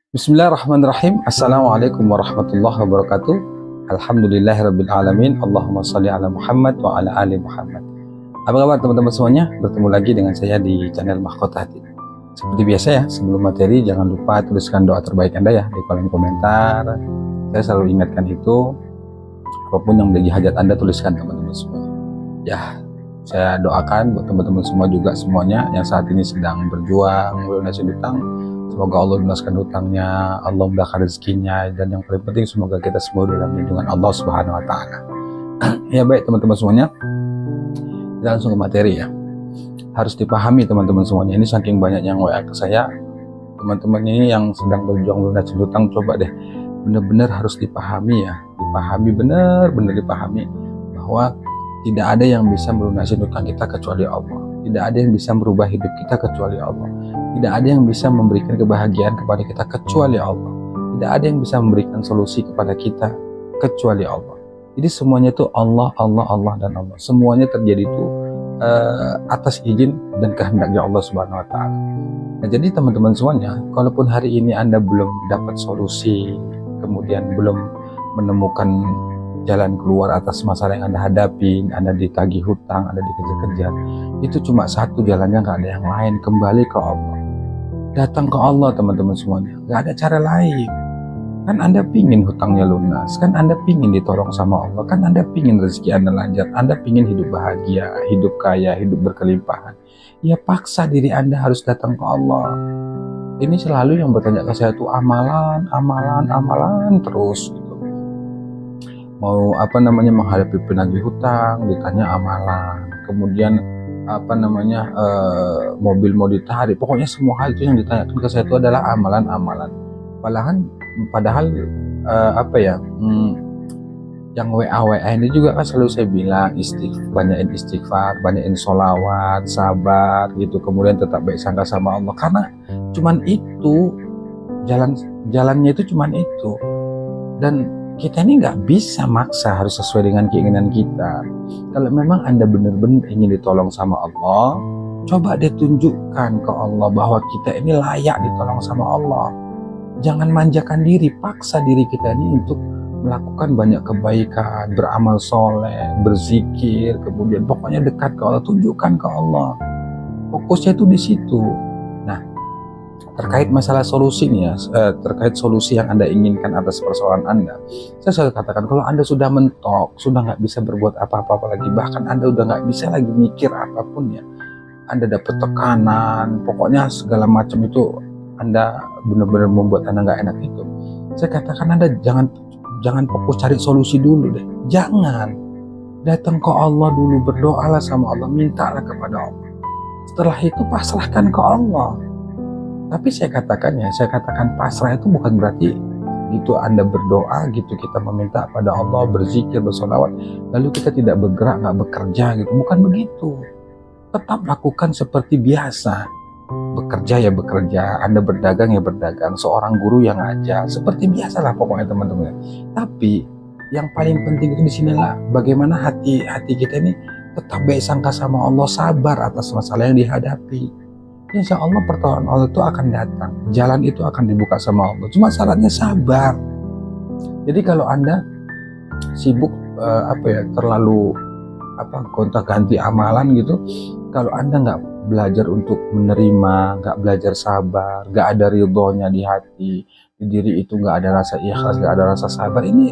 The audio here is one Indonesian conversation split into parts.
Bismillahirrahmanirrahim. Assalamualaikum warahmatullahi wabarakatuh. Alhamdulillahirabbil alamin. Allahumma shalli ala Muhammad wa ala ali Muhammad. Apa kabar teman-teman semuanya? Bertemu lagi dengan saya di channel Mahkota Hati. Seperti biasa ya, sebelum materi jangan lupa tuliskan doa terbaik Anda ya di kolom komentar. Saya selalu ingatkan itu. Apapun yang menjadi hajat Anda tuliskan teman-teman semuanya. Ya, saya doakan buat teman-teman semua juga semuanya yang saat ini sedang berjuang melunasi hutang. Semoga Allah lunaskan hutangnya, Allah mudahkan rezekinya, dan yang paling penting semoga kita semua dalam lindungan Allah Subhanahu wa Ta'ala. Ya baik teman-teman semuanya, kita langsung ke materi ya. Harus dipahami teman-teman semuanya, ini saking banyak yang WA ke saya, teman-teman ini yang sedang berjuang melunasi hutang, coba deh benar-benar harus dipahami ya, dipahami benar-benar dipahami bahwa tidak ada yang bisa melunasi hutang kita kecuali Allah. Tidak ada yang bisa merubah hidup kita kecuali Allah. Tidak ada yang bisa memberikan kebahagiaan kepada kita kecuali Allah. Tidak ada yang bisa memberikan solusi kepada kita kecuali Allah. Jadi semuanya itu Allah, Allah, Allah, dan Allah. Semuanya terjadi itu atas izin dan kehendaknya Allah Subhanahu wa Ta'ala. Nah, jadi teman-teman semuanya, kalaupun hari ini Anda belum dapat solusi, kemudian belum menemukan jalan keluar atas masalah yang Anda hadapi, Anda ditagih hutang, Anda dikejar-kejar, itu cuma satu jalannya, nggak ada yang lain. Kembali ke Allah, datang ke Allah teman-teman semuanya, nggak ada cara lain. Kan Anda pingin hutangnya lunas, kan Anda pingin ditolong sama Allah, kan Anda pingin rezeki Anda lancar, Anda pingin hidup bahagia, hidup kaya, hidup berkelimpahan. Ya paksa diri Anda harus datang ke Allah. Ini selalu yang bertanya ke saya tuh amalan, amalan, amalan terus gitu. Mau menghadapi penagih hutang ditanya amalan, kemudian mobil mau ditarik, pokoknya semua hal itu yang ditanyakan ke saya itu adalah amalan-amalan. Padahal yang WA ini juga kan selalu saya bilang banyakin istighfar, banyakin sholawat, sabar gitu, kemudian tetap baik sangka sama Allah, karena cuman itu jalannya itu cuman itu. Dan kita ini nggak bisa maksa harus sesuai dengan keinginan kita. Kalau memang Anda benar-benar ingin ditolong sama Allah, coba deh tunjukkan ke Allah bahwa kita ini layak ditolong sama Allah. Jangan manjakan diri, paksa diri kita ini untuk melakukan banyak kebaikan, beramal soleh, berzikir, kemudian pokoknya dekat ke Allah, tunjukkan ke Allah. Fokusnya itu di situ. Nah, terkait masalah solusinya, terkait solusi yang Anda inginkan atas persoalan Anda, saya selalu katakan kalau Anda sudah mentok, sudah nggak bisa berbuat apa-apa lagi, bahkan Anda udah nggak bisa lagi mikir apapun ya, Anda dapat tekanan, pokoknya segala macam itu Anda benar-benar membuat Anda nggak enak itu, saya katakan Anda jangan fokus cari solusi dulu deh, jangan, datang ke Allah dulu, berdoalah sama Allah, mintalah kepada Allah, setelah itu pasrahkan ke Allah. Tapi saya katakan pasrah itu bukan berarti gitu Anda berdoa gitu, kita meminta pada Allah, berzikir, bersolawat, lalu kita tidak bergerak, nggak bekerja gitu, bukan begitu. Tetap lakukan seperti biasa, bekerja ya bekerja, Anda berdagang ya berdagang, seorang guru yang ngajar, seperti biasalah pokoknya teman-teman. Tapi yang paling penting itu di sinilah bagaimana hati kita ini tetap baik sangka sama Allah, sabar atas masalah yang dihadapi. Insya Allah pertolongan Allah itu akan datang, jalan itu akan dibuka sama Allah. Cuma syaratnya sabar. Jadi kalau Anda sibuk terlalu gonta-ganti amalan gitu, kalau Anda nggak belajar untuk menerima, nggak belajar sabar, nggak ada ridhonya di hati, di diri itu nggak ada rasa ikhlas, nggak ada rasa sabar, ini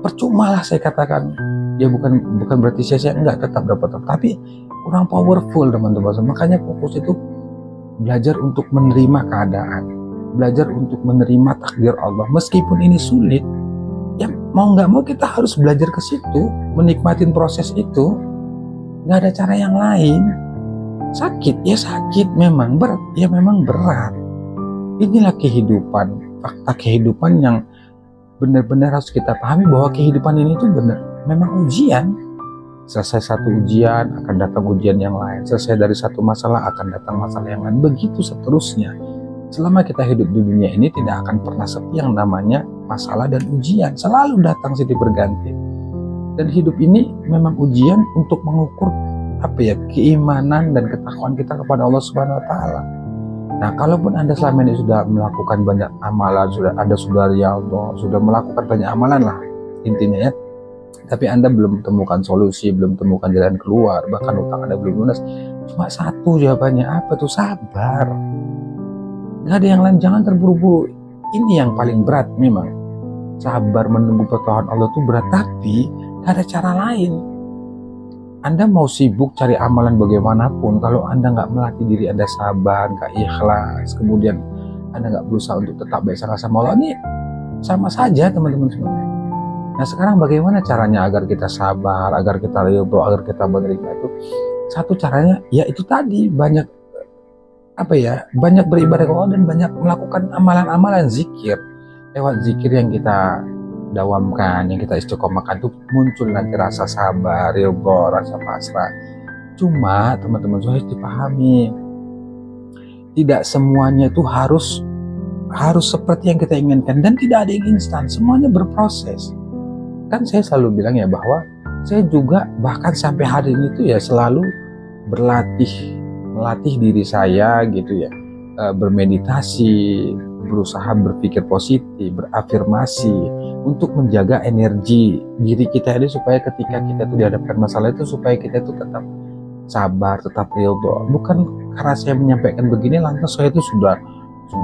percuma lah saya katakan. Ya bukan berarti saya nggak tetap dapat, tapi kurang powerful teman-teman. Makanya fokus itu belajar untuk menerima keadaan, belajar untuk menerima takdir Allah, meskipun ini sulit. Ya mau nggak mau kita harus belajar ke situ, menikmatin proses itu. Nggak ada cara yang lain. Sakit ya sakit, memang berat ya memang berat. Inilah kehidupan, fakta kehidupan yang benar-benar harus kita pahami bahwa kehidupan ini itu benar, memang ujian. Selesai satu ujian, akan datang ujian yang lain. Selesai dari satu masalah, akan datang masalah yang lain. Begitu seterusnya. Selama kita hidup di dunia ini, tidak akan pernah sepi yang namanya masalah dan ujian. Selalu datang silih berganti. Dan hidup ini memang ujian untuk mengukur keimanan dan ketakwaan kita kepada Allah Subhanahu wa Ta'ala. Nah, kalaupun Anda selama ini sudah melakukan banyak amalan, sudah riyadhah, sudah melakukan banyak amalan lah intinya ya, tapi Anda belum temukan solusi, belum temukan jalan keluar, bahkan utang Anda belum lunas, cuma satu jawabannya, apa tuh? Sabar. Nggak ada yang lain, jangan terburu-buru. Ini yang paling berat memang. Sabar menunggu pertolongan Allah itu berat, tapi nggak ada cara lain. Anda mau sibuk cari amalan bagaimanapun, kalau Anda nggak melatih diri Anda sabar, nggak ikhlas, kemudian Anda nggak berusaha untuk tetap baik sangka sama Allah, ini sama saja teman-teman semuanya. Nah, sekarang bagaimana caranya agar kita sabar, agar kita ridho, agar kita menerima itu? Satu caranya, ya itu tadi, banyak beribadah kepada Allah dan banyak melakukan amalan-amalan zikir. Lewat zikir yang kita dawamkan, yang kita istiqomahkan itu muncul nanti rasa sabar, ridho, rasa pasrah. Cuma teman-teman harus dipahami, tidak semuanya itu harus seperti yang kita inginkan, dan tidak ada yang instan, semuanya berproses. Kan saya selalu bilang ya bahwa saya juga bahkan sampai hari ini tuh ya selalu melatih diri saya gitu ya, bermeditasi, berusaha berpikir positif, berafirmasi untuk menjaga energi diri kita ini, supaya ketika kita itu dihadapkan masalah itu, supaya kita itu tetap sabar, tetap ridho. Bukan karena saya menyampaikan begini lantas saya itu sudah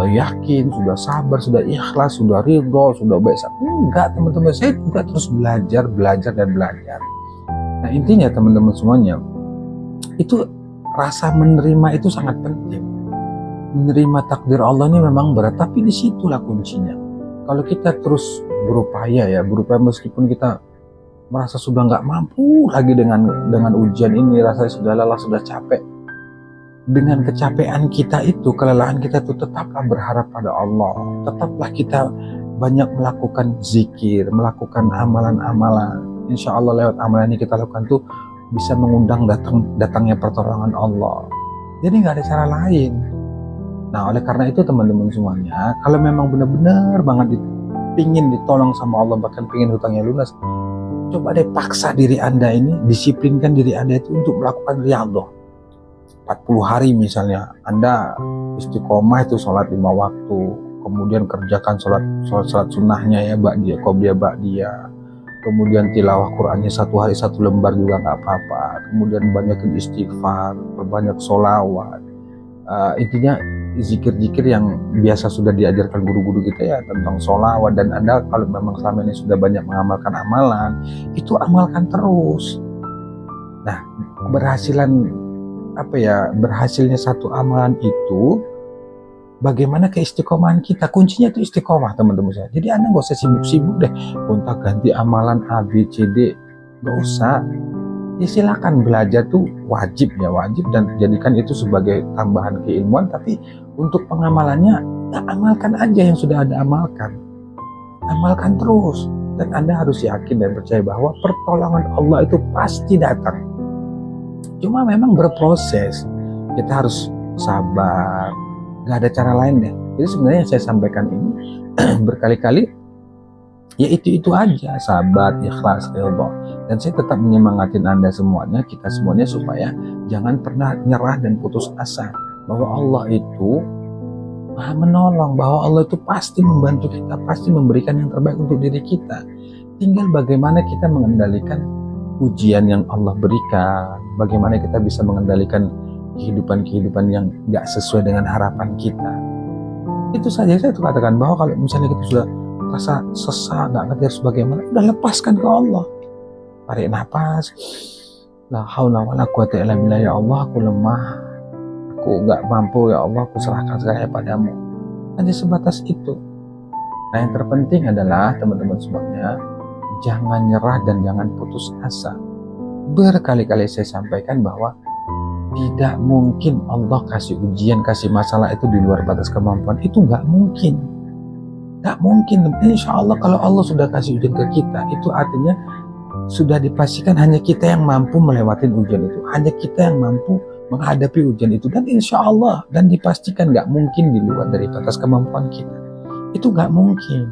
yakin, sudah sabar, sudah ikhlas, sudah ridho, sudah baik. Enggak teman-teman, saya juga terus belajar dan belajar. Nah, intinya teman-teman semuanya, itu rasa menerima itu sangat penting. Menerima takdir Allah ini memang berat, tapi disitulah kuncinya. Kalau kita terus berupaya meskipun kita merasa sudah nggak mampu lagi dengan ujian ini, rasanya sudah lelah, sudah capek. Dengan kecapean kita itu, kelelahan kita itu, tetaplah berharap pada Allah. Tetaplah kita banyak melakukan zikir, melakukan amalan-amalan. Insya Allah lewat amalan ini kita lakukan tuh bisa mengundang datangnya pertolongan Allah. Jadi nggak ada cara lain. Nah, oleh karena itu teman-teman semuanya, kalau memang benar-benar banget pingin ditolong sama Allah, bahkan pingin hutangnya lunas, coba deh paksa diri Anda ini, disiplinkan diri Anda itu untuk melakukan riyadhah. 40 hari misalnya, Anda istiqomah itu sholat 5 waktu, kemudian kerjakan sholat sunnahnya ya, ba'diyah, qobliyah, ba'diyah, kemudian tilawah Qur'annya 1 hari 1 lembar juga nggak apa-apa, kemudian banyakin istighfar, perbanyak sholawat. Intinya zikir-zikir yang biasa sudah diajarkan guru-guru kita ya, tentang sholawat. Dan Anda kalau memang selama ini sudah banyak mengamalkan amalan, itu amalkan terus. Nah, berhasilnya satu amalan itu bagaimana keistiqomahan kita. Kuncinya itu istiqomah teman-teman saya. Jadi Anda nggak usah sibuk-sibuk deh gonta ganti amalan A, B, C, D, nggak usah. Ya silakan, belajar tuh wajib, dan jadikan itu sebagai tambahan keilmuan, tapi untuk pengamalannya ya amalkan aja yang sudah Anda amalkan terus. Dan Anda harus yakin dan percaya bahwa pertolongan Allah itu pasti datang, cuma memang berproses. Kita harus sabar, gak ada cara lain deh. Jadi sebenarnya yang saya sampaikan ini berkali-kali ya itu aja, sabar, ikhlas, ridho. Dan saya tetap menyemangatin Anda semuanya, kita semuanya, supaya jangan pernah nyerah dan putus asa bahwa Allah itu Maha menolong, bahwa Allah itu pasti membantu kita, pasti memberikan yang terbaik untuk diri kita. Tinggal bagaimana kita mengendalikan ujian yang Allah berikan, bagaimana kita bisa mengendalikan kehidupan yang gak sesuai dengan harapan kita. Itu saja saya tuh katakan, bahwa kalau misalnya kita sudah rasa sesak, gak ngerti harus bagaimana, udah lepaskan ke Allah. Tarik nafas, la haula wala quwata illa billah, ya Allah aku lemah, aku gak mampu, ya Allah aku serahkan segalanya padamu. Hanya sebatas itu. Nah, yang terpenting adalah teman-teman semuanya, jangan nyerah dan jangan putus asa. Berkali-kali saya sampaikan bahwa tidak mungkin Allah kasih ujian, kasih masalah itu di luar batas kemampuan. Itu gak mungkin. Gak mungkin. Insya Allah kalau Allah sudah kasih ujian ke kita, itu artinya sudah dipastikan hanya kita yang mampu melewati ujian itu, hanya kita yang mampu menghadapi ujian itu. Dan insya Allah, dan dipastikan gak mungkin di luar dari batas kemampuan kita. Itu gak mungkin.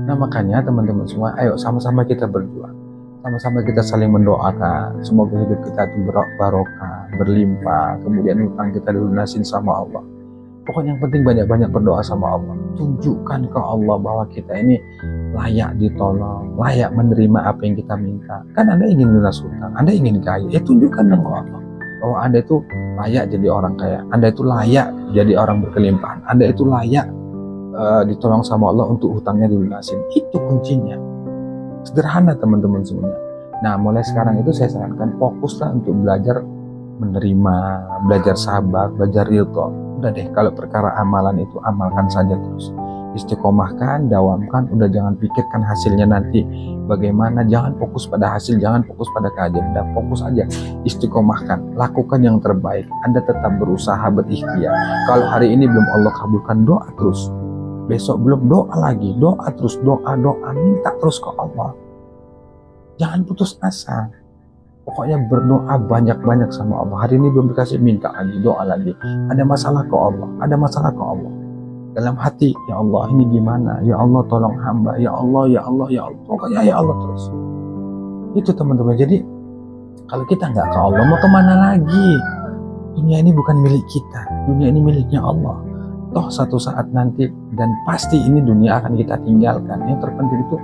Nah, makanya teman-teman semua, ayo sama-sama kita berjuang, sama-sama kita saling mendoakan semoga hidup kita itu barokah, berlimpah, kemudian hutang kita dilunasin sama Allah. Pokoknya yang penting banyak-banyak berdoa sama Allah. Tunjukkan ke Allah bahwa kita ini layak ditolong, layak menerima apa yang kita minta. Kan Anda ingin lunas hutang, Anda ingin kaya, tunjukkan dong ke Allah bahwa Anda itu layak jadi orang kaya, Anda itu layak jadi orang berkelimpahan, Anda itu layak ditolong sama Allah untuk hutangnya dilunasin. Itu kuncinya. Sederhana teman-teman semuanya. Nah, mulai sekarang itu saya sarankan fokuslah untuk belajar menerima, belajar sabar, belajar ridho. Udah deh, kalau perkara amalan itu amalkan saja terus. Istiqomahkan, dawamkan, udah jangan pikirkan hasilnya nanti bagaimana, jangan fokus pada hasil, jangan fokus pada keajaiban, udah fokus aja, istiqomahkan, lakukan yang terbaik. Anda tetap berusaha, berikhtiar. Kalau hari ini belum Allah kabulkan, doa terus. Besok belum, doa lagi, doa terus, doa, minta terus ke Allah. Jangan putus asa. Pokoknya berdoa banyak-banyak sama Allah. Hari ini belum dikasih, minta lagi, doa lagi. Ada masalah ke Allah, ada masalah ke Allah. Dalam hati, ya Allah ini gimana? Ya Allah tolong hamba, ya Allah, ya Allah, ya Allah. Pokoknya ya Allah terus. Itu teman-teman. Jadi kalau kita nggak ke Allah, mau kemana lagi? Dunia ini bukan milik kita. Dunia ini miliknya Allah. Toh satu saat nanti, dan pasti ini dunia akan kita tinggalkan. Yang terpenting itu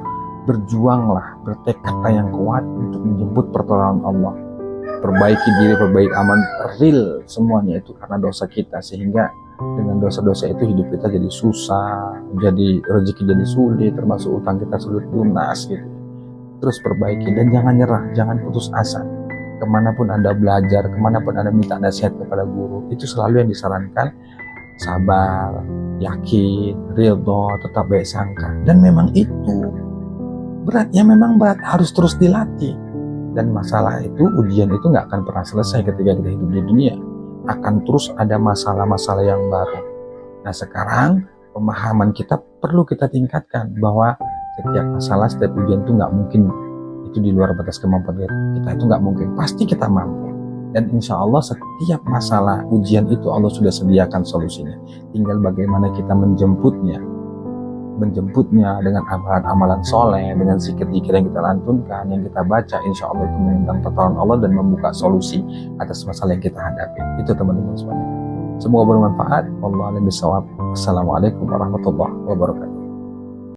berjuanglah, bertekadlah yang kuat untuk menjemput pertolongan Allah. Perbaiki diri, perbaiki aman, real semuanya itu karena dosa kita. Sehingga dengan dosa-dosa itu hidup kita jadi susah, jadi rezeki jadi sulit, termasuk utang kita sulit lunas gitu. Terus perbaiki dan jangan nyerah, jangan putus asa. Kemanapun Anda belajar, kemanapun Anda minta nasihat kepada guru, itu selalu yang disarankan sabar, yakin, ridho, tetap baik sangka. Dan memang itu beratnya, memang berat, harus terus dilatih. Dan masalah itu, ujian itu nggak akan pernah selesai ketika kita hidup di dunia. Akan terus ada masalah-masalah yang baru. Nah sekarang pemahaman kita perlu kita tingkatkan bahwa setiap masalah, setiap ujian itu nggak mungkin itu di luar batas kemampuan kita. Kita itu nggak mungkin, pasti kita mampu. Dan insya Allah setiap masalah ujian itu Allah sudah sediakan solusinya. Tinggal bagaimana kita menjemputnya dengan amalan-amalan soleh, dengan zikir-zikir yang kita lantunkan, yang kita baca, insya Allah itu mengundang pertolongan Allah dan membuka solusi atas masalah yang kita hadapi. Itu teman-teman semuanya. Semoga bermanfaat. Wallahu a'lam bishawab. Assalamualaikum warahmatullahi wabarakatuh.